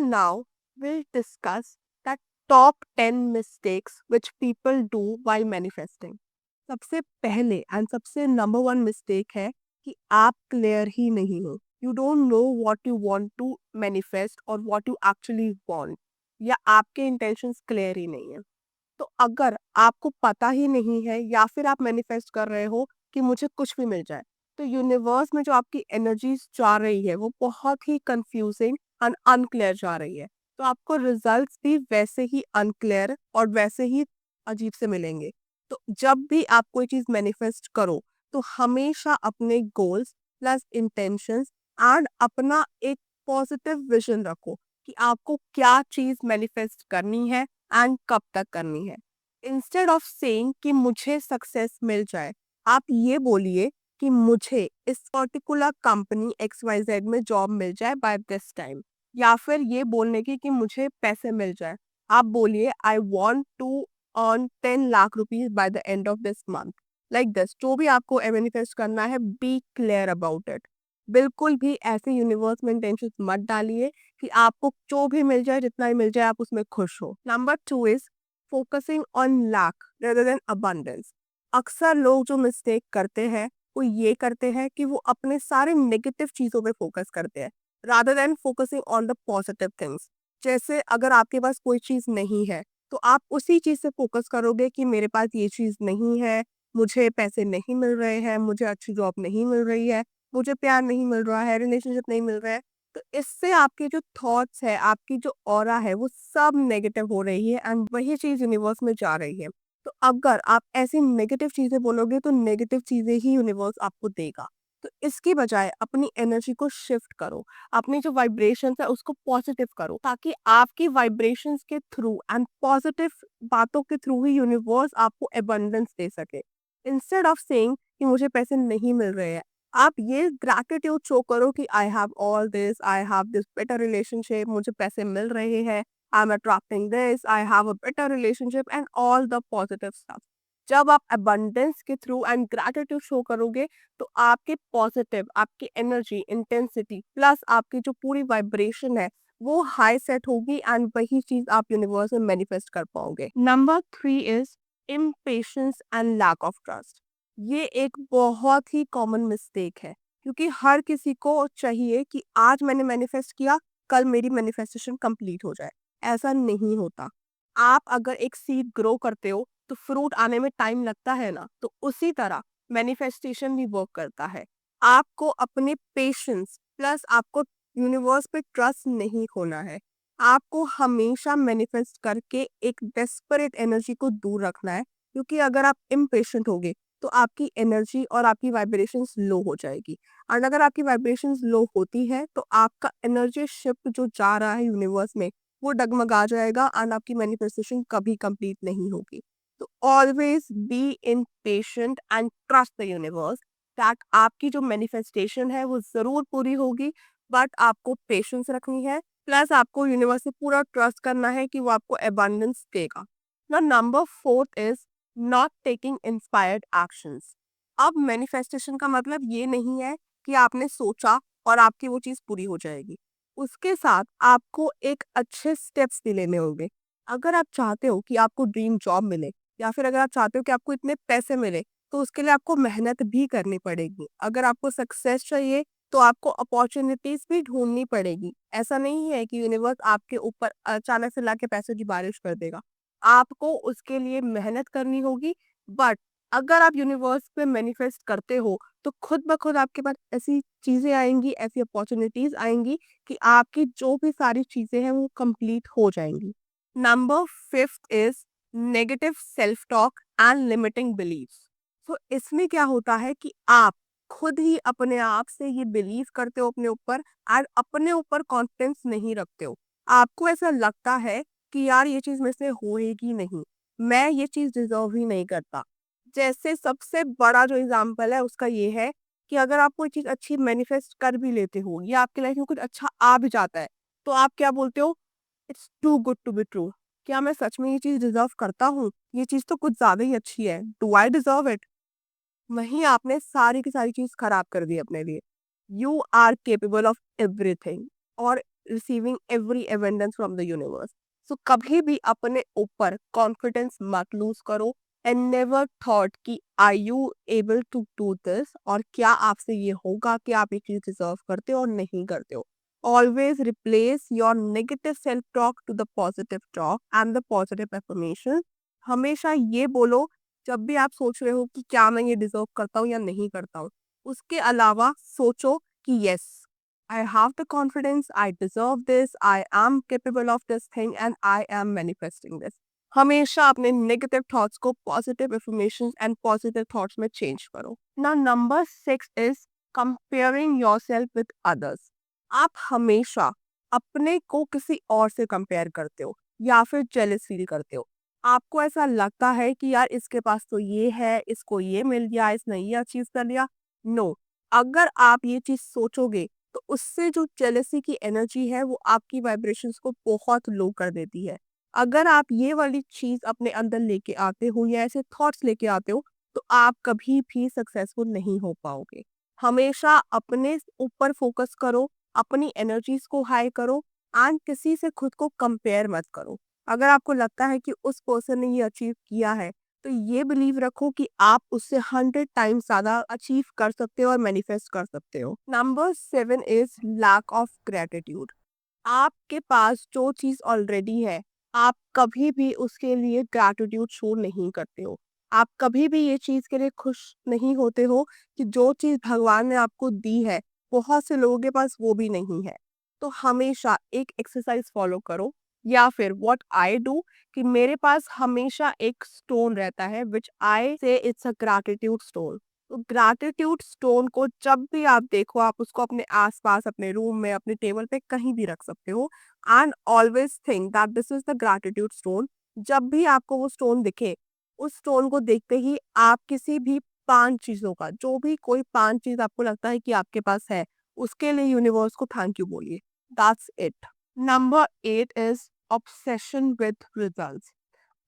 now we'll discuss that top 10 mistakes which people do while manifesting. सबसे पहले and सबसे number one mistake है कि आप क्लियर ही नहीं हो. You don't know what you want to manifest और व्हाट यू एक्चुअली वांट, या आपके इंटेंशंस क्लियर ही नहीं है. तो अगर आपको पता ही नहीं है या फिर आप मैनिफेस्ट कर रहे हो कि मुझे कुछ भी मिल जाए, तो यूनिवर्स में जो आपकी एनर्जीज जा रही है वो बहुत ही कंफ्यूजिंग एंड अनक्लियर जा रही है. तो आपको रिजल्ट्स भी वैसे ही अनक्लियर और वैसे ही अजीब से मिलेंगे. तो जब भी आप कोई चीज मैनिफेस्ट करो, तो हमेशा अपने गोल्स प्लस इंटेंशंस एंड अपना एक पॉजिटिव विजन रखो कि आपको क्या चीज मैनिफेस्ट करनी है एंड कब तक करनी है. इंस्टेड ऑफ सेइंग कि मुझे सक्सेस मिल जाए, आप ये बोलिए कि मुझे इस पर्टिकुलर कंपनी XYZ में जॉब मिल जाए बाय दिस टाइम. या फिर ये बोलने की कि मुझे पैसे मिल जाए, आप बोलिए I want to earn 10 lakh rupees by the end of this month. Like this, जो भी आपको मैनिफेस्ट करना है, बी क्लियर अबाउट इट. बिल्कुल भी ऐसे यूनिवर्स में इंटेंशन मत डालिए कि आपको जो भी मिल जाए, जितना ही मिल जाए, आप उसमें खुश हो. Number two is focusing on lack rather than abundance. अक्सर लोग जो मिस्टेक करते हैं वो ये करते हैं कि वो अपने सारे नेगेटिव चीजों पे फोकस करते हैं rather than focusing on the positive things. जैसे अगर आपके पास कोई चीज नहीं है, तो आप उसी चीज से फोकस करोगे कि मेरे पास ये चीज नहीं है, मुझे पैसे नहीं मिल रहे हैं, मुझे अच्छी जॉब नहीं मिल रही है, मुझे प्यार नहीं मिल रहा है, रिलेशनशिप नहीं मिल रहा है. तो इससे आपके जो थॉट्स है, आपकी जो ऑरा है, वो सब नेगेटिव हो रही है एंड वही चीज यूनिवर्स में जा रही है. तो अगर आप ऐसी नेगेटिव चीजें बोलोगे, तो नेगेटिव चीजें ही यूनिवर्स आपको देगा. तो इसकी बजाय अपनी एनर्जी को शिफ्ट करो, अपनी जो वाइब्रेशंस है उसको पॉजिटिव करो, ताकि आपकी वाइब्रेशंस के थ्रू एंड पॉजिटिव बातों के थ्रू ही यूनिवर्स आपको एबंडेंस दे सके. इंस्टेड ऑफ सेइंग कि मुझे पैसे नहीं मिल रहे हैं, आप ये ग्रैटिट्यूड शो करो कि I have all this, I have this better relationship, मुझे पैसे मिल रहे हैं, आई am attracting this, I have a better relationship and all the positive stuff. जब आप अबंडेंस के थ्रू एंड ग्रैटिट्यूड शो करोगे, तो आपके पॉजिटिव, आपकी एनर्जी इंटेंसिटी प्लस आपकी जो पूरी वाइब्रेशन है वो हाई सेट होगी एंड वही चीज आप यूनिवर्स में मैनिफेस्ट कर पाओगे. Number three is impatience and lack of trust. ये एक बहुत ही कॉमन मिस्टेक है, क्योंकि हर किसी को चाहिए कि आज मैंने मैनिफेस्ट किया, कल मेरी मैनिफेस्टेशन कंप्लीट हो जाए. ऐसा नहीं होता. आप अगर एक सीड ग्रो करते हो, तो फ्रूट आने में टाइम लगता है ना, तो उसी तरह मैनिफेस्टेशन भी वर्क करता है. आपको अपने पेशेंस प्लस आपको यूनिवर्स पे ट्रस्ट नहीं खोना है. आपको हमेशा मैनिफेस्ट करके एक डेस्परेट एनर्जी को दूर रखना है, क्योंकि अगर आप इम्पेशेंट होगे, तो आपकी एनर्जी और आपकी वाइब्रेशंस लो हो जाएगी. और अगर आपकी वाइब्रेशंस लो होती है, तो आपका एनर्जी शिफ्ट जो जा रहा है यूनिवर्स में, वो डगमगा जाएगा एंड आपकी मैनिफेस्टेशन कभी कंप्लीट नहीं होगी. तो always be in patient and trust the universe that आपकी जो मैनिफेस्टेशन है वो जरूर पूरी होगी. बट आपको पेशेंस रखनी है, प्लस आपको यूनिवर्स से पूरा ट्रस्ट करना है कि वो आपको एबंडेंस देगा. ना number fourth is not taking inspired actions. अब मैनिफेस्टेशन का मतलब ये नहीं है कि आपने सोचा और आपकी वो चीज पूरी हो जाएगी. उसके साथ आपको एक अच्छे स्टेप्स भी लेने होंगे. अगर आप चाहते हो कि आपको ड्रीम जॉब मिले, या फिर अगर आप चाहते हो कि आपको इतने पैसे मिले, तो उसके लिए आपको मेहनत भी करनी पड़ेगी. अगर आपको सक्सेस चाहिए, तो आपको अपॉर्चुनिटीज भी ढूंढनी पड़ेगी. ऐसा नहीं है कि यूनिवर्स आपके ऊपर अचानक से लाके पैसे की बारिश कर देगा. आपको उसके लिए मेहनत करनी होगी. बट अगर आप यूनिवर्स पे मैनिफेस्ट करते हो, तो खुद ब खुद आपके पास ऐसी चीजें आएंगी, ऐसी अपॉर्चुनिटीज आएंगी कि आपकी जो भी सारी चीजें हैं वो कंप्लीट हो जाएंगी. Number fifth is negative self talk and limiting believes. तो इसमें क्या होता है कि आप खुद ही अपने आप से ये बिलीव करते हो अपने ऊपर, और अपने ऊपर कॉन्फिडेंस नहीं रखते हो. आपको ऐसा लगता है कि यार ये चीज मेरे से होएगी नहीं, मैं ये चीज डिजर्व ही नहीं करता. जैसे सबसे बड़ा जो एग्जाम्पल है उसका ये है कि अगर आप कोई चीज अच्छी मैनिफेस्ट कर भी लेते हो या आपकी लाइफ में कुछ अच्छा आ भी जाता है, तो आप क्या बोलते हो, it's too good to be true. क्या मैं सच में ये चीज डिजर्व करता हूँ? ये चीज तो कुछ ज्यादा ही अच्छी है, डू आई डिजर्व इट? वहीं आपने सारी की सारी चीज खराब कर दी अपने लिए. You are capable of everything. और receiving every abundance from the universe. So कभी भी अपने ऊपर कॉन्फिडेंस मत लूज करो एंड नेवर थॉट कि are you able to do this, और क्या आपसे ये होगा कि आप ये चीज डिजर्व करते हो और नहीं करते हो। Always replace your negative self talk to the positive talk and the positive affirmation. हमेशा ये बोलो जब भी आप सोच रहे हो कि क्या मैं ये डिजर्व करता हूँ या नहीं करता हूँ, उसके अलावा सोचो कि yes, I have the confidence, I deserve this, I am capable of this thing and I am manifesting this. हमेशा अपने नेगेटिव थॉट्स को positive information and positive thoughts में चेंज करो। ना number 6 is comparing yourself with others. आप हमेशा अपने को किसी और से कंपेयर करते हो या फिर जेलस फील करते हो। आपको ऐसा लगता है कि यार इसके पास तो ये है, इसको ये मिल गया, इसने ये अचीव कर लिया। नो, अगर आप ये चीज सोचोगे तो उससे जो जेलसी की एनर्जी है वो आपकी वाइब्रेशंस को बहुत लो कर देती है। अगर आप ये वाली चीज अपने अंदर लेके आते हो या ऐसे थॉट्स लेके आते हो तो आप कभी भी सक्सेसफुल नहीं हो पाओगे। हमेशा अपने ऊपर फोकस करो, अपनी एनर्जीज को हाई करो एंड किसी से खुद को कंपेयर मत करो। अगर आपको लगता है कि उस पर्सन ने ये अचीव किया है तो ये बिलीव रखो कि आप उससे 100 टाइम्स ज्यादा अचीव कर सकते हो और मैनिफेस्ट कर सकते हो। Number 7 is lack of gratitude. आपके पास जो चीज ऑलरेडी है, आप कभी भी उसके लिए ग्रैटिट्यूड शो नहीं करते हो। आप कभी भी ये चीज के लिए खुश नहीं होते हो कि जो चीज भगवान ने आपको दी है, बहुत से लोगों के पास वो भी नहीं है। तो हमेशा एक एक्सरसाइज फॉलो करो, या फिर व्हाट आई डू कि मेरे पास हमेशा एक स्टोन रहता है विच आई से इट्स अ ग्रैटिट्यूड स्टोन। तो ग्रैटिट्यूड स्टोन को जब भी आप देखो, आप उसको अपने आसपास, अपने रूम में, अपने टेबल पे कहीं भी रख सकते हो and always think that this is the gratitude stone. जब भी आपको वो स्टोन दिखे, उस स्टोन को देखते ही आप किसी भी 5 चीजों का, जो भी कोई 5 चीज आपको लगता है कि आपके पास है, उसके लिए यूनिवर्स को थैंक यू बोलिए। That's it. Number 8 is obsession with results.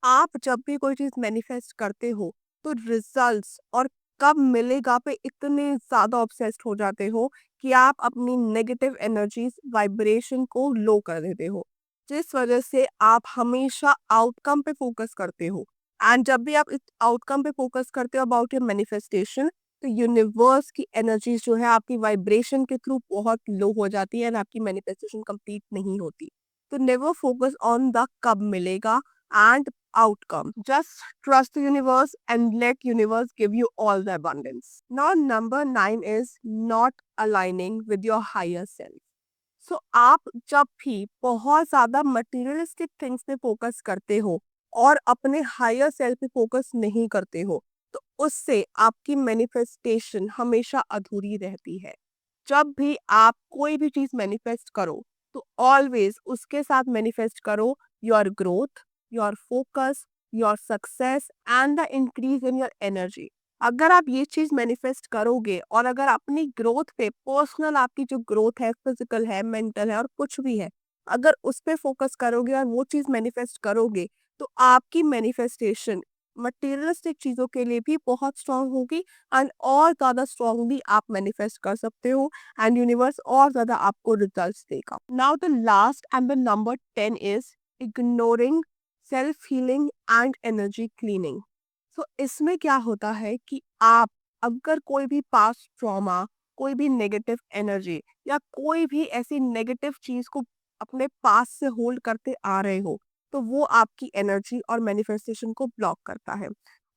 आप जब भी कोई चीज मैनिफेस्ट करते हो तो रिजल्ट्स और कब मिलेगा पे इतने ज्यादा ऑब्सेस्ड हो जाते हो कि आप अपनी नेगेटिव एनर्जीज वाइब्रेशन को लो कर देते हो, जिस वजह से आप हमेशा आउटकम पे फोकस करते हो। एंड जब भी आप इस आउटकम पे फोकस करते हो अबाउट योर मैनिफेस्टेशन, तो यूनिवर्स की एनर्जीज जो है आपकी वाइब्रेशन के थ्रू बहुत लो हो जाती है एंड आपकी मैनिफेस्टेशन कंप्लीट नहीं होती। तो नेवर फोकस ऑन द कब मिलेगा and outcome. Just trust the universe and let universe give you all the abundance. Now number 9 is not aligning with your higher self. So आप जब भी बहुत ज्यादा मटेरियलिस्टिक थिंग्स पे फोकस करते हो और अपने हायर सेल्फ पे फोकस नहीं करते हो, तो उससे आपकी मैनिफेस्टेशन हमेशा अधूरी रहती है। जब भी आप कोई भी चीज मैनिफेस्ट करो तो ऑलवेज उसके साथ मैनिफेस्ट करो your growth, your focus, your success and the increase in your energy. अगर आप ये चीज मैनिफेस्ट करोगे और अगर अपनी ग्रोथ पे, पर्सनल आपकी जो ग्रोथ है, फिजिकल है, मेंटल है और कुछ भी है, अगर उस पे फोकस करोगे और वो चीज मैनिफेस्ट करोगे, तो आपकी मैनिफेस्टेशन मटेरियलिस्टिक चीजों के लिए भी बहुत स्ट्रांग होगी एंड और ज्यादा स्ट्रांगली आप मैनिफेस्ट कर सकते हो एंड यूनिवर्स और ज्यादा आपको रिजल्ट्स देगा। Now the last and the number 10 is ignoring self healing and energy cleaning. So इसमें क्या होता है कि आप अगर कोई भी पास्ट ट्रॉमा, कोई भी नेगेटिव एनर्जी या कोई भी ऐसी नेगेटिव चीज को अपने पास से होल्ड करते आ रहे हो, तो वो आपकी एनर्जी और मैनिफेस्टेशन को ब्लॉक करता है।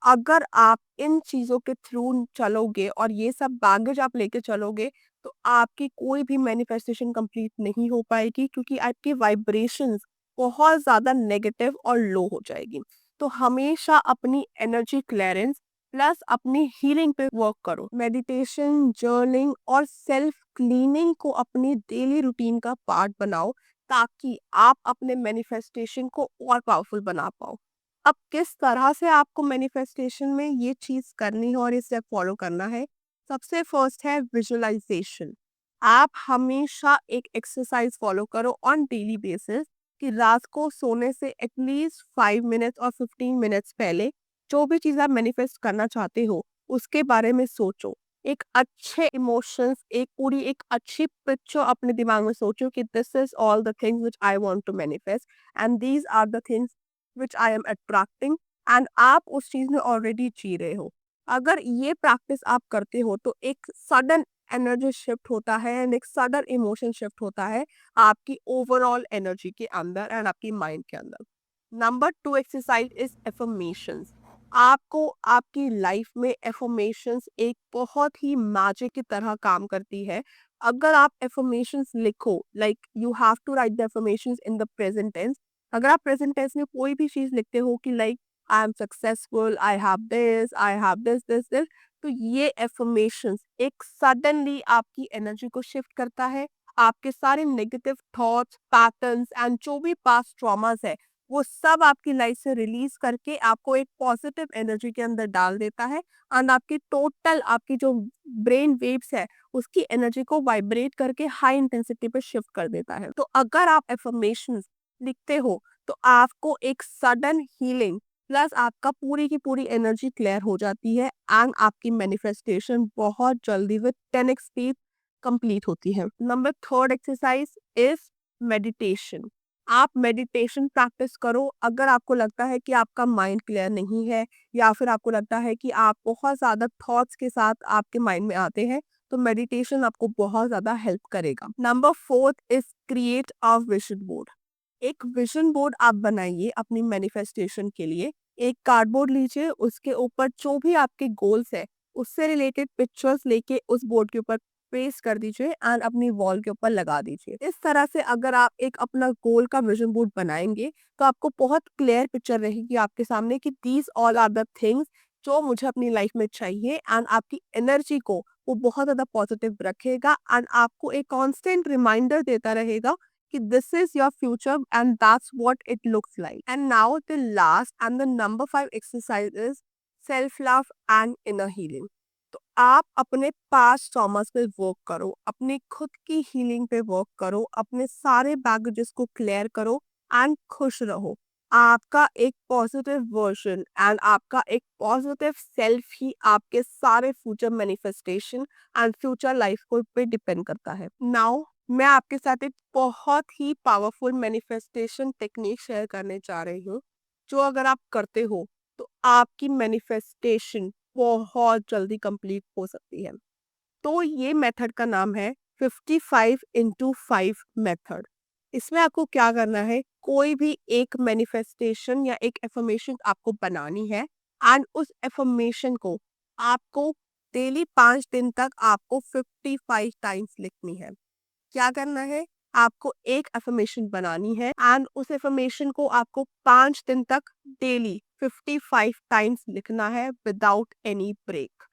अगर आप इन चीजों के थ्रू चलोगे और ये सब बैगेज आप लेके चलोगे, तो आपकी कोई भी मैनिफेस्टेशन कंप्लीट नहीं हो पाएगी, क्योंकि आपकी वाइब्रेशंस बहुत ज्यादा नेगेटिव और लो हो जाएगी। तो हमेशा अपनी एनर्जी क्लियरेंस प्लस अपनी हीलिंग पे वर्क करो। मेडिटेशन, जर्निंग और सेल्फ क्लीनिंग को अपनी डेली रूटीन का पार्ट बनाओ, ताकि आप अपने मैनिफेस्टेशन को और पावरफुल बना पाओ। अब किस तरह से आपको मैनिफेस्टेशन में ये चीज करनी है और ये स्टेप फॉलो करना है, सबसे फर्स्ट है विजुअलाइजेशन। आप हमेशा एक एक्सरसाइज फॉलो करो ऑन डेली बेसिस कि रात को सोने से एटलीस्ट 5 मिनट्स और 15 मिनट्स पहले जो भी चीज आप मैनिफेस्ट करना चाहते हो उसके बारे में सोचो। एक अच्छे इमोशंस, एक अच्छी पिक्चर अपने दिमाग में सोचो कि this is all the things which I want to manifest and these are the things which I am attracting, and आप उस चीज में ऑलरेडी जी रहे हो। अगर ये प्रैक्टिस आप करते हो तो एक सडन एनर्जी शिफ्ट होता है एंड एक सडन इमोशन शिफ्ट होता है आपकी ओवरऑल एनर्जी के अंदर एंड आपकी माइंड के अंदर। Number 2 exercise is affirmations. आपको आपकी लाइफ में एफर्मेशंस एक बहुत ही मैजिक की तरह काम करती है। अगर आप एफर्मेशंस लिखो, like you have to write the affirmations in the present tense. अगर आप प्रेजेंट टेंस में कोई भी चीज लिखते हो कि like I am successful, I have this, तो ये एफर्मेशंस एक सडनली आपकी एनर्जी को शिफ्ट करता है। आपके सारे नेगेटिव थॉट्स, पैटर्न्स एंड जो भी पास्ट ट्रॉमास है वो सब आपकी लाइफ से रिलीज करके आपको एक पॉजिटिव एनर्जी के अंदर डाल देता है एंड आपकी टोटल आपकी जो ब्रेन वेव्स है उसकी एनर्जी को वाइब्रेट करके हाई इंटेंसिटी पे शिफ्ट कर देता है। तो अगर आप एफर्मेशंस लिखते हो तो आपको एक सडन हीलिंग प्लस आपका पूरी की पूरी एनर्जी क्लियर हो जाती है एंड आपकी मैनिफेस्टेशन बहुत जल्दी विद 10x स्पीड कंप्लीट होती है। Number third exercise is meditation. आप मेडिटेशन प्रैक्टिस करो। अगर आपको लगता है कि आपका माइंड क्लियर नहीं है या फिर आपको लगता है कि आप बहुत ज़्यादा थॉट्स के साथ आपके माइंड में आते हैं, तो मेडिटेशन आपको बहुत ज़्यादा हेल्प करेगा। Number fourth is create a vision board. एक विजन बोर्ड आप बनाइए अपनी मैनिफेस्टेशन के लिए। एक कार्डबोर्ड लीजिए, उसके ऊपर जो भी आपके गोल्स है उससे रिलेटेड पिक्चर्स लेके उस बोर्ड के ऊपर पेस्ट कर दीजिए एंड अपनी वॉल के ऊपर लगा दीजिए। इस तरह से अगर आप एक अपना गोल का विजन बोर्ड बनाएंगे तो आपको बहुत क्लियर पिक्चर रहेगी आपके सामने कि these all are the things जो मुझे अपनी लाइफ में चाहिए, एंड आपकी एनर्जी को वो बहुत ज्यादा पॉजिटिव रखेगा एंड आपको एक कांस्टेंट रिमाइंडर देता रहेगा कि this is your future and that's what it looks like. And now the last and the number 5 exercise is self love and inner healing. तो आप अपने पास्ट ट्रॉमास पे वर्क करो, अपनी खुद की हीलिंग पे वर्क करो, अपने सारे बैगेजेस को क्लियर करो एंड खुश रहो। आपका एक पॉजिटिव वर्जन एंड आपका एक पॉजिटिव सेल्फ ही आपके सारे future manifestation and future life को पे डिपेंड करता है। नाउ मैं आपके साथ एक बहुत ही पावरफुल मैनिफेस्टेशन टेक्निक शेयर करने जा रही हूँ, जो अगर आप करते हो तो आपकी मैनिफेस्टेशन बहुत जल्दी कंप्लीट हो सकती है। तो ये मेथड का नाम है 55x5 मेथड। इसमें आपको क्या करना है, कोई भी एक मैनिफेस्टेशन या एक एफर्मेशन आपको बनानी है एंड उस एफर्मेशन को आपको डेली 5 दिन तक आपको 55 टाइम्स लिखनी है। क्या करना है, आपको एक एफर्मेशन बनानी है एंड उस एफर्मेशन को आपको 5 दिन तक डेली 55 टाइम्स लिखना है विदाउट एनी ब्रेक।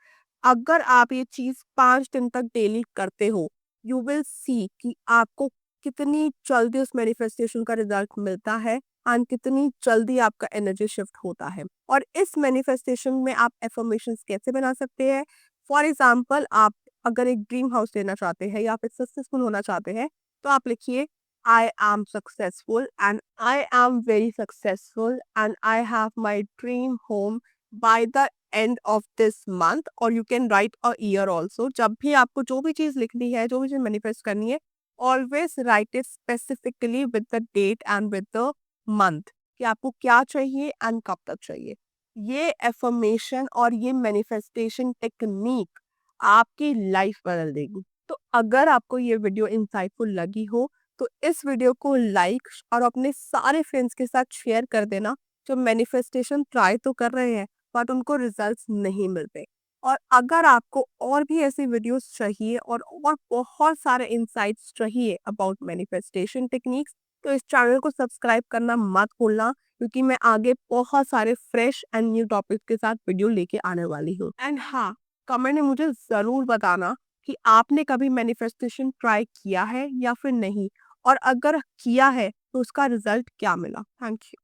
अगर आप ये चीज 5 दिन तक डेली करते हो, यू विल सी कि आपको कितनी जल्दी उस मैनिफेस्टेशन का रिजल्ट मिलता है एंड कितनी जल्दी आपका एनर्जी शिफ्ट होता है। और इस मैनिफेस्टेशन में आप एफर्मेशन कैसे बना सकते हैं, फॉर एग्जाम्पल आप अगर एक ड्रीम हाउस लेना चाहते हैं या फिर सक्सेसफुल होना चाहते हैं तो आप लिखिए I am successful and I am very successful and I have my dream home by the end of this month. और you can write a year also. जब भी आपको जो भी चीज लिखनी है, जो भी चीज मैनिफेस्ट करनी है, always write it specifically with the date and with the month कि आपको क्या चाहिए एंड कब तक चाहिए। ये एफर्मेशन और ये मैनिफेस्टेशन टेक्निक आपकी लाइफ बदल देगी। तो अगर आपको ये वीडियो इंसाइटफुल लगी हो तो इस वीडियो को लाइक और अपने सारे फ्रेंड्स के साथ शेयर कर देना जो मैनिफेस्टेशन ट्राई तो कर रहे हैं बट उनको रिजल्ट्स नहीं मिलते। और अगर आपको और भी ऐसी वीडियोस चाहिए और बहुत सारे इंसाइट्स चाहिए अबाउट मैनिफेस्टेशन टेक्निक्स, तो इस चैनल को सब्सक्राइब करना मत भूलना, क्योंकि मैं आगे बहुत सारे फ्रेश एंड न्यू टॉपिक के साथ वीडियो लेके आने वाली हूँ। एंड हाँ, कमेंट में मुझे ज़रूर बताना कि आपने कभी मैनिफेस्टेशन ट्राई किया है या फिर नहीं, और अगर किया है तो उसका रिजल्ट क्या मिला। Thank you.